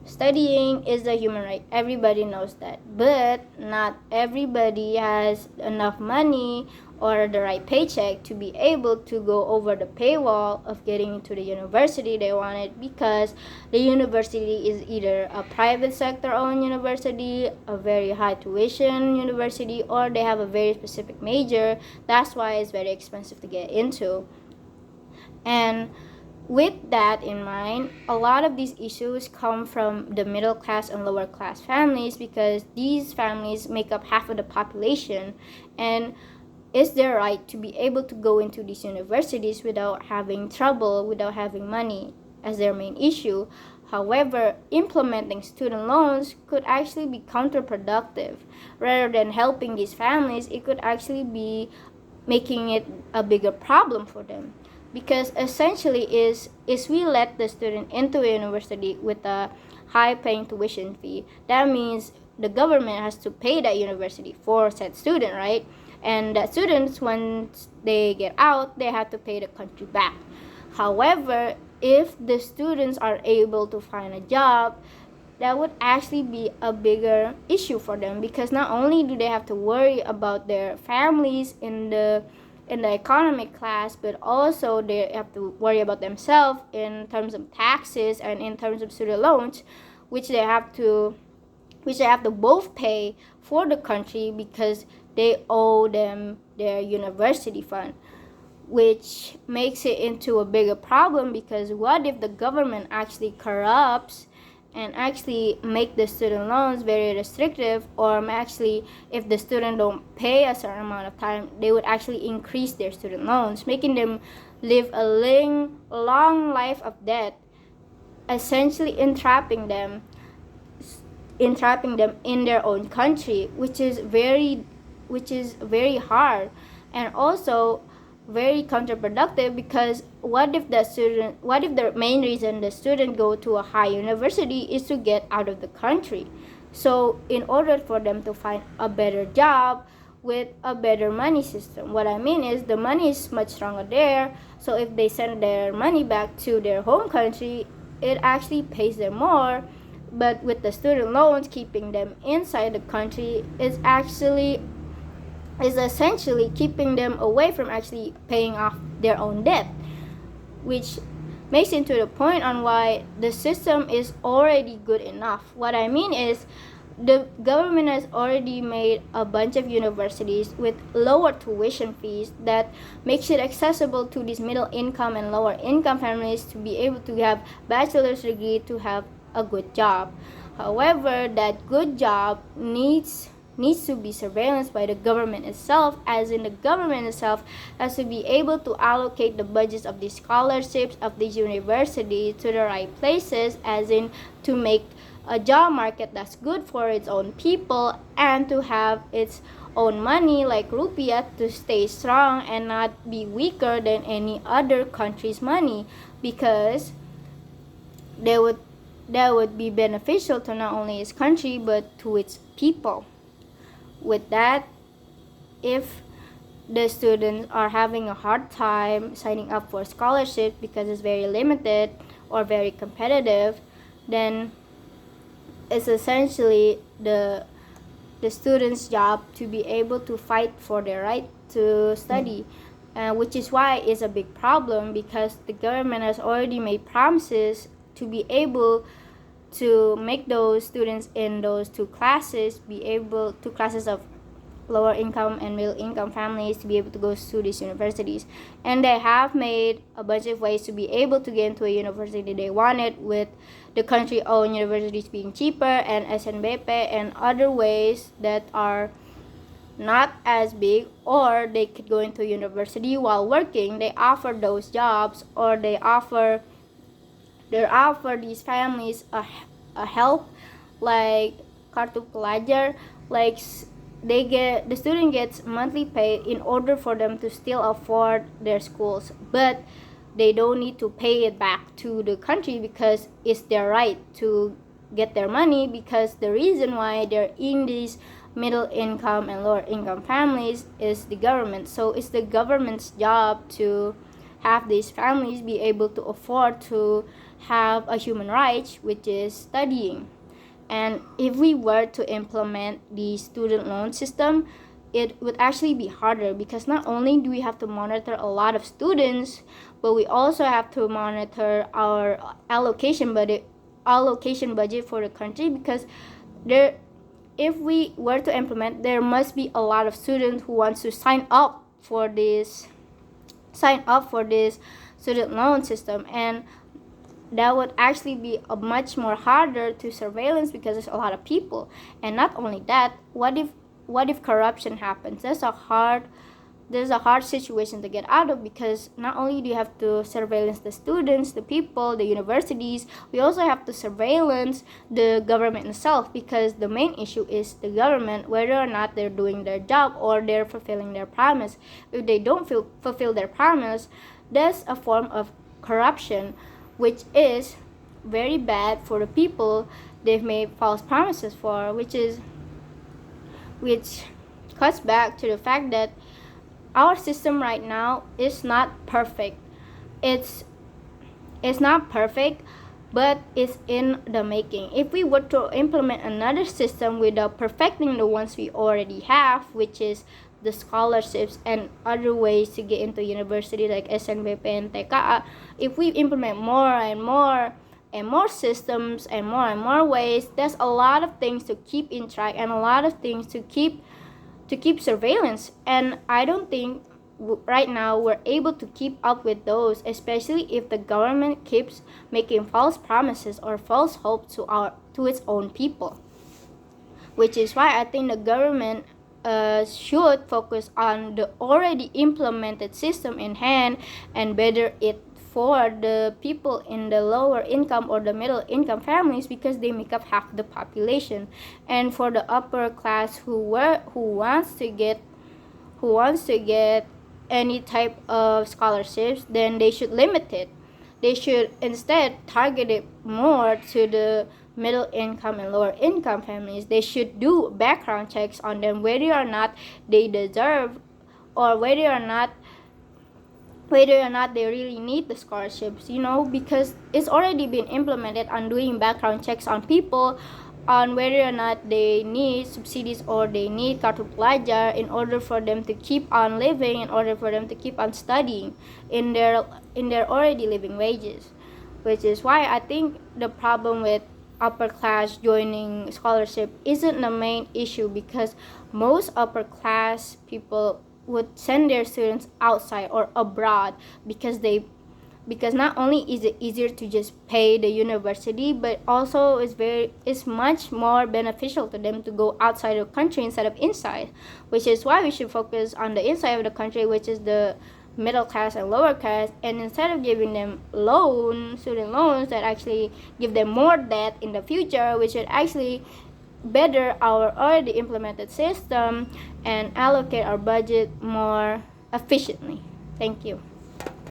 Studying is a human right. Everybody knows that. But not everybody has enough money or the right paycheck to be able to go over the paywall of getting into the university they wanted, because the university is either a private sector owned university, a very high tuition university, or they have a very specific major. That's why it's very expensive to get into. And with that in mind, a lot of these issues come from the middle class and lower class families, because these families make up half of the population, and it's their right to be able to go into these universities without having trouble, without having money as their main issue. However, implementing student loans could actually be counterproductive. Rather than helping these families, it could actually be making it a bigger problem for them. Because essentially is we let the student into a university with a high paying tuition fee, that means the government has to pay that university for said student, right? And that students, once they get out, they have to pay the country back. However, if the students are able to find a job, that would actually be a bigger issue for them, because not only do they have to worry about their families in the economic class, but also they have to worry about themselves in terms of taxes and in terms of student loans, which they have to both pay for the country, because they owe them their university fund, which makes it into a bigger problem. Because what if the government actually corrupts and actually make the student loans very restrictive, or actually if the student don't pay a certain amount of time, they would actually increase their student loans, making them live a long life of debt, essentially entrapping them in their own country, which is very hard, and also very counterproductive. Because what if the main reason the student go to a high university is to get out of the country? So in order for them to find a better job with a better money system, what I mean is the money is much stronger there, so if they send their money back to their home country, it actually pays them more. But with the student loans keeping them inside the country, is essentially keeping them away from actually paying off their own debt, which makes into the point on why the system is already good enough. What I mean is the government has already made a bunch of universities with lower tuition fees that makes it accessible to these middle income and lower income families to be able to have bachelor's degree to have a good job. However, that good job needs to be surveillance by the government itself, as in the government itself has to be able to allocate the budgets of these scholarships of these universities to the right places, as in to make a job market that's good for its own people, and to have its own money like rupiah to stay strong and not be weaker than any other country's money, because that would be beneficial to not only its country but to its people. With that, if the students are having a hard time signing up for scholarships because it's very limited or very competitive, then it's essentially the student's job to be able to fight for their right to study, which is why it's a big problem, because the government has already made promises to be able to make those students in those two classes of lower income and middle income families to be able to go to these universities. And they have made a bunch of ways to be able to get into a university they wanted, with the country owned universities being cheaper, and SNBP and other ways that are not as big, or they could go into university while working. They offer those jobs, or they offer these families a help like kartu pelajar, like the student gets monthly pay in order for them to still afford their schools, but they don't need to pay it back to the country, because it's their right to get their money, because the reason why they're in these middle income and lower income families is the government. So it's the government's job to have these families be able to afford to have a human right, which is studying. And if we were to implement the student loan system, it would actually be harder, because not only do we have to monitor a lot of students, but we also have to monitor our allocation budget for the country, because if we were to implement, there must be a lot of students who wants to sign up for this student loan system, and that would actually be a much more harder to surveillance, because there's a lot of people. And not only that, what if corruption happens? There's a hard situation to get out of, because not only do you have to surveillance the students, the people, the universities, we also have to surveillance the government itself, because the main issue is the government, whether or not they're doing their job or they're fulfilling their promise. If they don't fulfill their promise, that's a form of corruption, which is very bad for the people they've made false promises for, which cuts back to the fact that our system right now is not perfect. It's not perfect, but it's in the making. If we were to implement another system without perfecting the ones we already have, which is the scholarships and other ways to get into university like SNBP and TKA, if we implement more and more systems and more ways, there's a lot of things to keep in track and a lot of things to keep surveillance. And I don't think right now we're able to keep up with those, especially if the government keeps making false promises or false hope to its own people. Which is why I think the government should focus on the already implemented system in hand and better it for the people in the lower income or the middle income families, because they make up half the population. And for the upper class who wants to get any type of scholarships, then they should limit it. They should instead target it more to the middle income and lower income families. They should do background checks on them, whether or not they deserve, or whether or not they really need the scholarships, because it's already been implemented on doing background checks on people, on whether or not they need subsidies or they need kartu pelajar in order for them to keep on living, in order for them to keep on studying in their already living wages. Which is why I think the problem with upper class joining scholarship isn't the main issue, because most upper class people would send their students outside or abroad, because not only is it easier to just pay the university, but also it's much more beneficial to them to go outside of the country instead of inside. Which is why we should focus on the inside of the country, which is the middle class and lower class, and instead of giving them student loans that actually give them more debt in the future, we should actually better our already implemented system and allocate our budget more efficiently. Thank you.